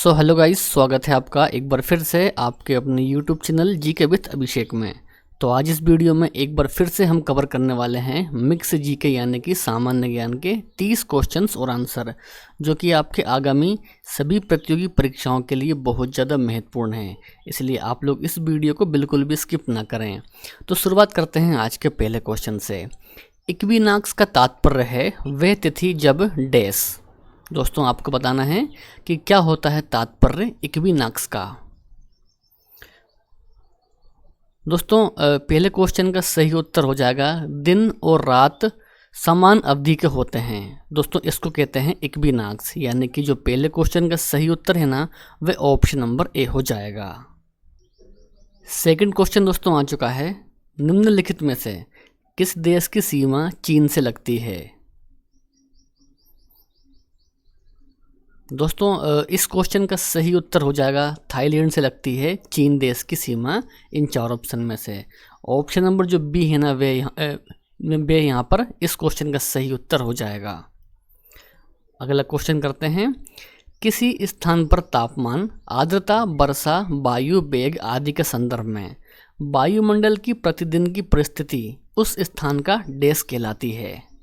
So hello guys, स्वागत है आपका एक बार फिर से आपके अपने यूट्यूब चैनल जीके विद अभिषेक में। तो आज इस वीडियो में एक बार फिर से हम कवर करने वाले हैं मिक्स जीके यानी कि सामान्य ज्ञान के 30 क्वेश्चंस और आंसर, जो कि आपके आगामी सभी प्रतियोगी परीक्षाओं के लिए बहुत ज़्यादा महत्वपूर्ण है। इसलिए आप लोग इस वीडियो को बिल्कुल भी स्किप ना करें। तो शुरुआत करते हैं आज के पहले क्वेश्चन से। इक्विनॉक्स का तात्पर्य है वह तिथि जब डैश। दोस्तों आपको बताना है कि क्या होता है तात्पर्य इक्विनॉक्स का। दोस्तों पहले क्वेश्चन का सही उत्तर हो जाएगा दिन और रात समान अवधि के होते हैं। दोस्तों इसको कहते हैं इक्विनॉक्स, यानी कि जो पहले क्वेश्चन का सही उत्तर है ना, वह ऑप्शन नंबर ए हो जाएगा। सेकंड क्वेश्चन दोस्तों आ चुका है, निम्नलिखित में से किस देश की सीमा चीन से लगती है। दोस्तों इस क्वेश्चन का सही उत्तर हो जाएगा थाईलैंड से लगती है चीन देश की सीमा इन चार ऑप्शन में से। ऑप्शन नंबर जो बी है ना, वे यहाँ पर इस क्वेश्चन का सही उत्तर हो जाएगा। अगला क्वेश्चन करते हैं, किसी स्थान पर तापमान, आर्द्रता, वर्षा, वायु वेग आदि के संदर्भ में वायुमंडल की प्रतिदिन की परिस्थिति उस स्थान का डैश कहलाती है।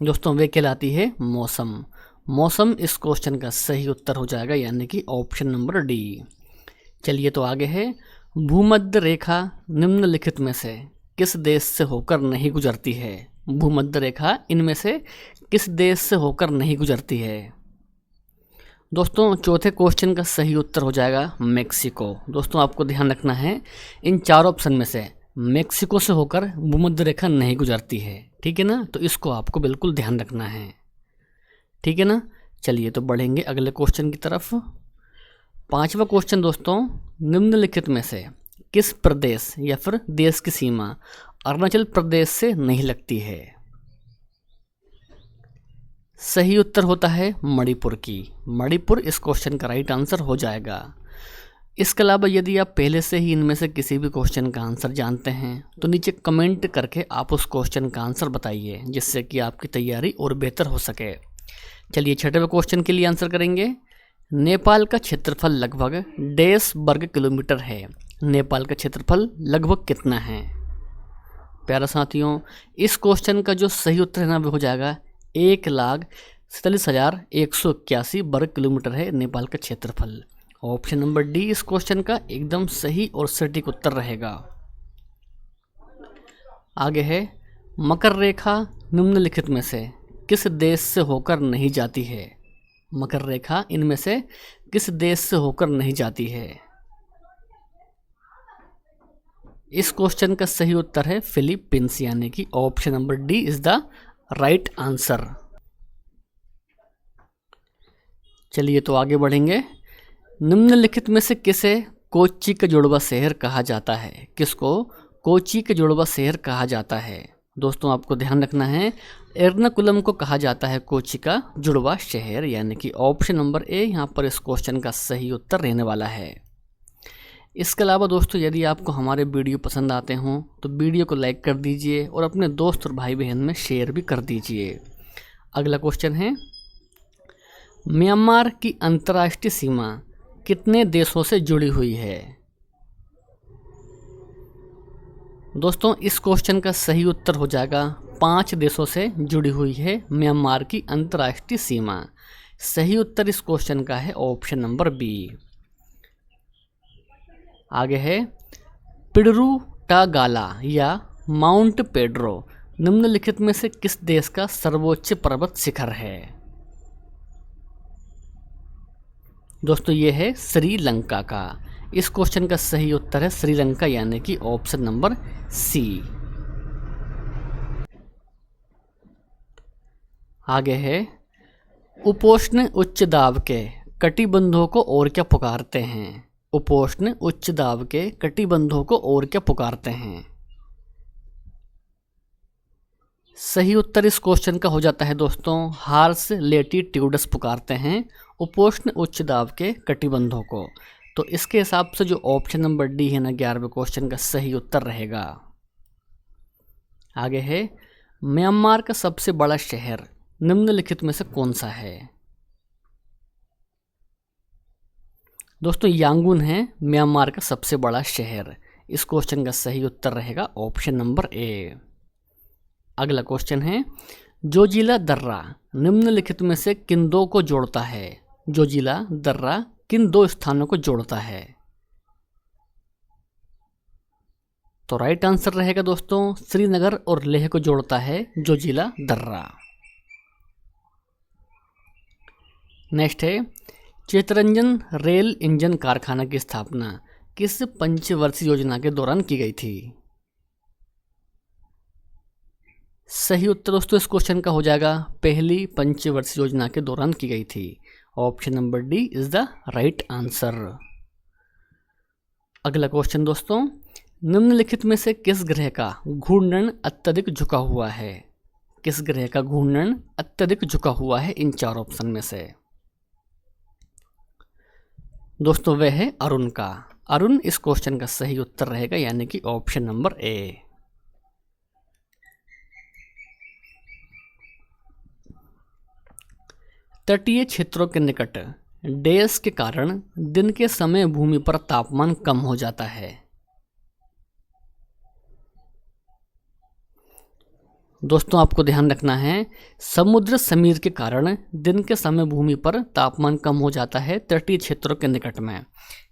दोस्तों वे कहलाती है मौसम। मौसम इस क्वेश्चन का सही उत्तर हो जाएगा, यानी कि ऑप्शन नंबर डी। चलिए तो आगे है, भूमध्य रेखा निम्नलिखित में से किस देश से होकर नहीं गुजरती है। भूमध्य रेखा इनमें से किस देश से होकर नहीं गुजरती है। दोस्तों चौथे क्वेश्चन का सही उत्तर हो जाएगा मेक्सिको। दोस्तों आपको ध्यान रखना है, इन चार ऑप्शन में से मेक्सिको से होकर भूमध्य रेखा नहीं गुजरती है, ठीक है ना। तो इसको आपको बिल्कुल ध्यान रखना है, ठीक है ना। चलिए तो बढ़ेंगे अगले क्वेश्चन की तरफ। पांचवा क्वेश्चन दोस्तों, निम्नलिखित में से किस प्रदेश या फिर देश की सीमा अरुणाचल प्रदेश से नहीं लगती है। सही उत्तर होता है मणिपुर की। मणिपुर इस क्वेश्चन का राइट आंसर हो जाएगा। इसके अलावा यदि आप पहले से ही इनमें से किसी भी क्वेश्चन का आंसर जानते हैं तो नीचे कमेंट करके आप उस क्वेश्चन का आंसर बताइए, जिससे कि आपकी तैयारी और बेहतर हो सके। चलिए छठवें क्वेश्चन के लिए आंसर करेंगे। नेपाल का क्षेत्रफल लगभग 1.5 वर्ग किलोमीटर है। नेपाल का क्षेत्रफल लगभग कितना है। प्यारा साथियों, इस क्वेश्चन का जो सही उत्तर है ना, वो हो जाएगा 1,47,181 वर्ग किलोमीटर है नेपाल का क्षेत्रफल। ऑप्शन नंबर डी इस क्वेश्चन का एकदम सही और सटीक उत्तर रहेगा। आगे है, मकर रेखा निम्नलिखित में से किस देश से होकर नहीं जाती है। मकर रेखा इनमें से किस देश से होकर नहीं जाती है। इस क्वेश्चन का सही उत्तर है फिलीपींस, यानी कि option number D is the right answer. चलिए तो आगे बढ़ेंगे। निम्नलिखित में से किसे कोच्चि का जुड़वा शहर कहा जाता है। किसको कोच्चि का जुड़वा शहर कहा जाता है। दोस्तों आपको ध्यान रखना है, एर्नाकुलम को कहा जाता है कोच्चि का जुड़वा शहर, यानी कि ऑप्शन नंबर ए यहाँ पर इस क्वेश्चन का सही उत्तर रहने वाला है। इसके अलावा दोस्तों यदि आपको हमारे वीडियो पसंद आते हों तो वीडियो को लाइक कर दीजिए और अपने दोस्त और भाई बहन में शेयर भी कर दीजिए। अगला क्वेश्चन है, म्यांमार की अंतर्राष्ट्रीय सीमा कितने देशों से जुड़ी हुई है। दोस्तों इस क्वेश्चन का सही उत्तर हो जाएगा 5 देशों से जुड़ी हुई है म्यांमार की अंतर्राष्ट्रीय सीमा। सही उत्तर इस क्वेश्चन का है ऑप्शन नंबर बी। आगे है, पिडरू टागाला या माउंट पेड्रो निम्नलिखित में से किस देश का सर्वोच्च पर्वत शिखर है। दोस्तों ये है श्रीलंका का। इस क्वेश्चन का सही उत्तर है श्रीलंका, यानी कि ऑप्शन नंबर सी। आगे है, उपोष्ण उच्च दाब के कटिबंधों को और क्या पुकारते हैं। उपोष्ण उच्च दाब के कटिबंधों को और क्या पुकारते हैं। सही उत्तर इस क्वेश्चन का हो जाता है दोस्तों हार्स लेटीट्यूड्स पुकारते हैं उपोष्ण उच्च दाब के कटिबंधों को। तो इसके हिसाब से जो ऑप्शन नंबर डी है ना 11वें क्वेश्चन का सही उत्तर रहेगा। आगे है, म्यांमार का सबसे बड़ा शहर निम्नलिखित में से कौन सा है। दोस्तों यांगून है म्यांमार का सबसे बड़ा शहर। इस क्वेश्चन का सही उत्तर रहेगा ऑप्शन नंबर ए। अगला क्वेश्चन है, जोजिला दर्रा निम्नलिखित में से किन दो को जोड़ता है? जोजिला दर्रा किन दो स्थानों को जोड़ता है? तो राइट आंसर रहेगा दोस्तों श्रीनगर और लेह को जोड़ता है जोजिला दर्रा। नेक्स्ट है, चितरंजन रेल इंजन कारखाना की स्थापना किस पंचवर्षीय योजना के दौरान की गई थी? सही उत्तर दोस्तों इस क्वेश्चन का हो जाएगा पहली पंचवर्षीय योजना के दौरान की गई थी। Option number D is the right answer. अगला क्वेश्चन दोस्तों, निम्नलिखित में से किस ग्रह का घूर्णन अत्यधिक झुका हुआ है? किस ग्रह का घूर्णन अत्यधिक झुका हुआ है इन चार ऑप्शन में से? दोस्तों वह है अरुण का। अरुण इस क्वेश्चन का सही उत्तर रहेगा, यानी कि ऑप्शन नंबर ए। तटीय क्षेत्रों के निकट डैश के कारण दिन के समय भूमि पर तापमान कम हो जाता है। दोस्तों आपको ध्यान रखना है, समुद्र समीर के कारण दिन के समय भूमि पर तापमान कम हो जाता है तटीय क्षेत्रों के निकट में।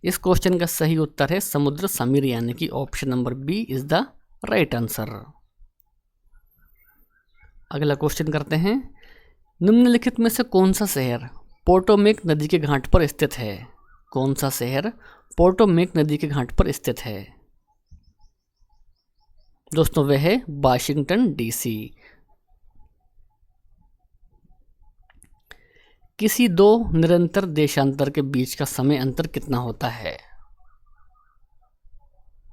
इस क्वेश्चन का सही उत्तर है समुद्र समीर, यानी कि option number B is the right answer. अगला क्वेश्चन करते हैं, निम्नलिखित में से कौन सा शहर पोटोमेक नदी के घाट पर स्थित है? कौन सा शहर पोटोमेक नदी के घाट पर स्थित है? दोस्तों वह है वाशिंगटन डीसी। किसी दो निरंतर देशांतर के बीच का समय अंतर कितना होता है?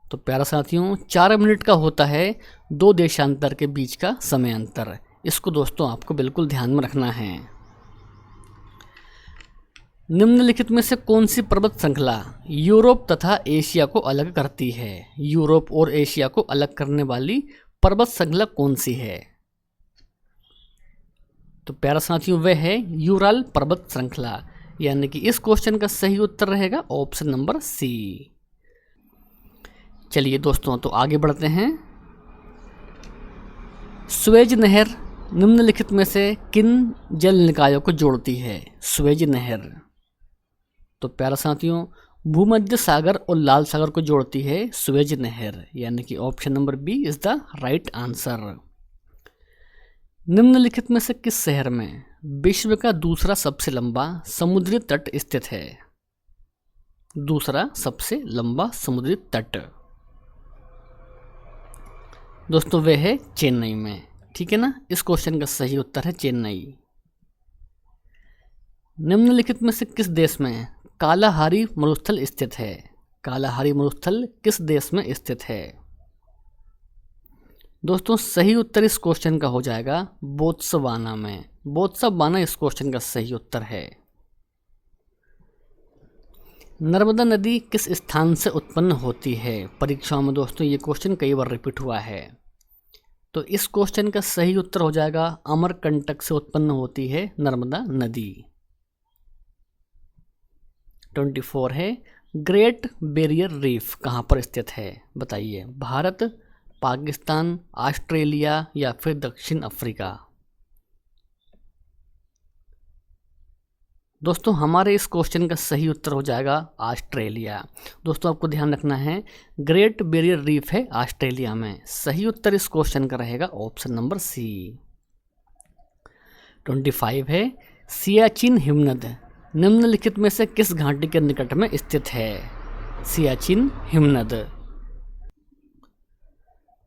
तो प्यारा साथियों 4 मिनट का होता है दो देशांतर के बीच का समय अंतर। इसको दोस्तों आपको बिल्कुल ध्यान में रखना है। निम्नलिखित में से कौन सी पर्वत श्रृंखला यूरोप तथा एशिया को अलग करती है? यूरोप और एशिया को अलग करने वाली पर्वत श्रृंखला कौन सी है? तो प्यारा साथियों वह है यूराल पर्वत श्रृंखला, यानी कि इस क्वेश्चन का सही उत्तर रहेगा ऑप्शन नंबर सी। चलिए दोस्तों तो आगे बढ़ते हैं। स्वेज नहर निम्नलिखित में से किन जल निकायों को जोड़ती है? स्वेज नहर तो प्यारा साथियों भूमध्य सागर और लाल सागर को जोड़ती है स्वेज नहर, यानी कि option number B is the right answer. निम्नलिखित में से किस शहर में विश्व का दूसरा सबसे लंबा समुद्री तट स्थित है? दूसरा सबसे लंबा समुद्री तट दोस्तों वह है चेन्नई में, ठीक है ना। इस क्वेश्चन का सही उत्तर है चेन्नई। निम्नलिखित में से किस देश में कालाहारी मरुस्थल स्थित है? कालाहारी मरुस्थल किस देश में स्थित है? दोस्तों सही उत्तर इस क्वेश्चन का हो जाएगा बोत्सवाना में। बोत्सवाना इस क्वेश्चन का सही उत्तर है। नर्मदा नदी किस स्थान से उत्पन्न होती है? परीक्षाओं में दोस्तों ये क्वेश्चन कई बार रिपीट हुआ है। तो इस क्वेश्चन का सही उत्तर हो जाएगा अमरकंटक से उत्पन्न होती है नर्मदा नदी। 24 है, ग्रेट बैरियर रीफ कहाँ पर स्थित है? बताइए। भारत, पाकिस्तान, ऑस्ट्रेलिया या फिर दक्षिण अफ्रीका? दोस्तों हमारे इस क्वेश्चन का सही उत्तर हो जाएगा ऑस्ट्रेलिया। दोस्तों आपको ध्यान रखना है ग्रेट बैरियर रीफ है ऑस्ट्रेलिया में। सही उत्तर इस क्वेश्चन का रहेगा ऑप्शन नंबर सी। 25 है, सियाचिन हिमनद निम्नलिखित में से किस घाटी के निकट में स्थित है? सियाचिन हिमनद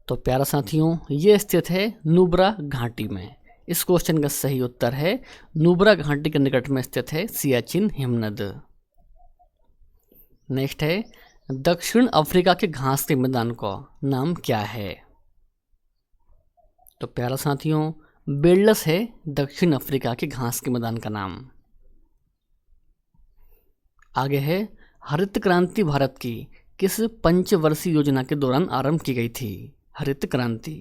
तो प्यारा साथियों ये स्थित है नुब्रा घाटी में। इस क्वेश्चन का सही उत्तर है नुब्रा घाटी के निकट में स्थित है सियाचिन हिमनद। नेक्स्ट है, दक्षिण अफ्रीका के घास के मैदान का नाम क्या है? तो प्यारा साथियों बेल्डस है दक्षिण अफ्रीका के घास के मैदान का नाम। आगे है, हरित क्रांति भारत की किस पंचवर्षीय योजना के दौरान आरंभ की गई थी? हरित क्रांति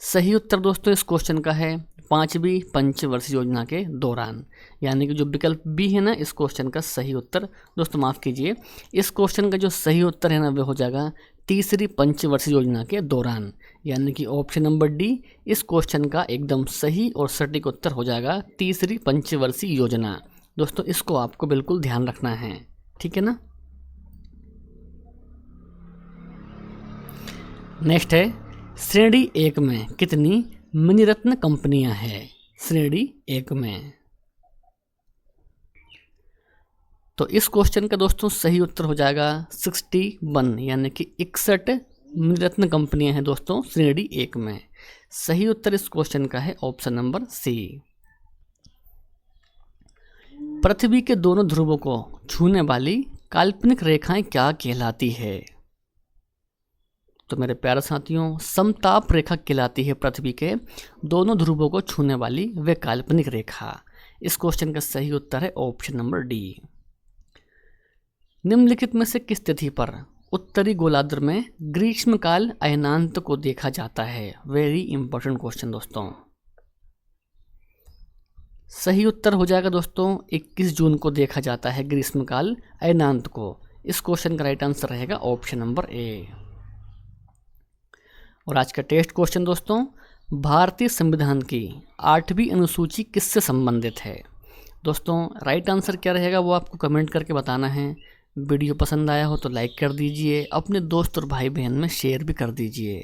सही उत्तर दोस्तों इस क्वेश्चन का है 5वीं पंचवर्षीय योजना के दौरान, यानी कि जो विकल्प बी है ना इस क्वेश्चन का सही उत्तर, दोस्तों माफ़ कीजिए, इस क्वेश्चन का जो सही उत्तर है ना वह हो जाएगा तीसरी पंचवर्षीय योजना के दौरान, यानी कि ऑप्शन नंबर डी इस क्वेश्चन का एकदम सही और सटीक उत्तर हो जाएगा तीसरी पंचवर्षीय योजना। दोस्तों इसको आपको बिल्कुल ध्यान रखना है, ठीक है ना। नेक्स्ट है श्रेणी 1 में कितनी मणिरत्न कंपनियां हैं? श्रेणी 1 में, तो इस क्वेश्चन का दोस्तों सही उत्तर हो जाएगा 61, यानी कि 61 मणिरत्न कंपनियां हैं दोस्तों श्रेणी 1 में। सही उत्तर इस क्वेश्चन का है ऑप्शन नंबर सी। पृथ्वी के दोनों ध्रुवों को छूने वाली काल्पनिक रेखाएं क्या कहलाती है? तो मेरे प्यारे साथियों, समताप रेखा कहलाती है पृथ्वी के दोनों ध्रुवों को छूने वाली वे काल्पनिक रेखा। इस क्वेश्चन का सही उत्तर है ऑप्शन नंबर डी। निम्नलिखित में से किस तिथि पर उत्तरी गोलार्ध में ग्रीष्मकाल अयनांत को देखा जाता है? वेरी इंपॉर्टेंट क्वेश्चन दोस्तों। सही उत्तर हो जाएगा दोस्तों 21 जून को देखा जाता है ग्रीष्मकाल अयनांत को। इस क्वेश्चन का राइट आंसर रहेगा ऑप्शन नंबर ए। और आज का टेस्ट क्वेश्चन दोस्तों, भारतीय संविधान की 8वीं अनुसूची किससे संबंधित है? दोस्तों राइट आंसर क्या रहेगा वो आपको कमेंट करके बताना है। वीडियो पसंद आया हो तो लाइक कर दीजिए, अपने दोस्त और भाई बहन में शेयर भी कर दीजिए।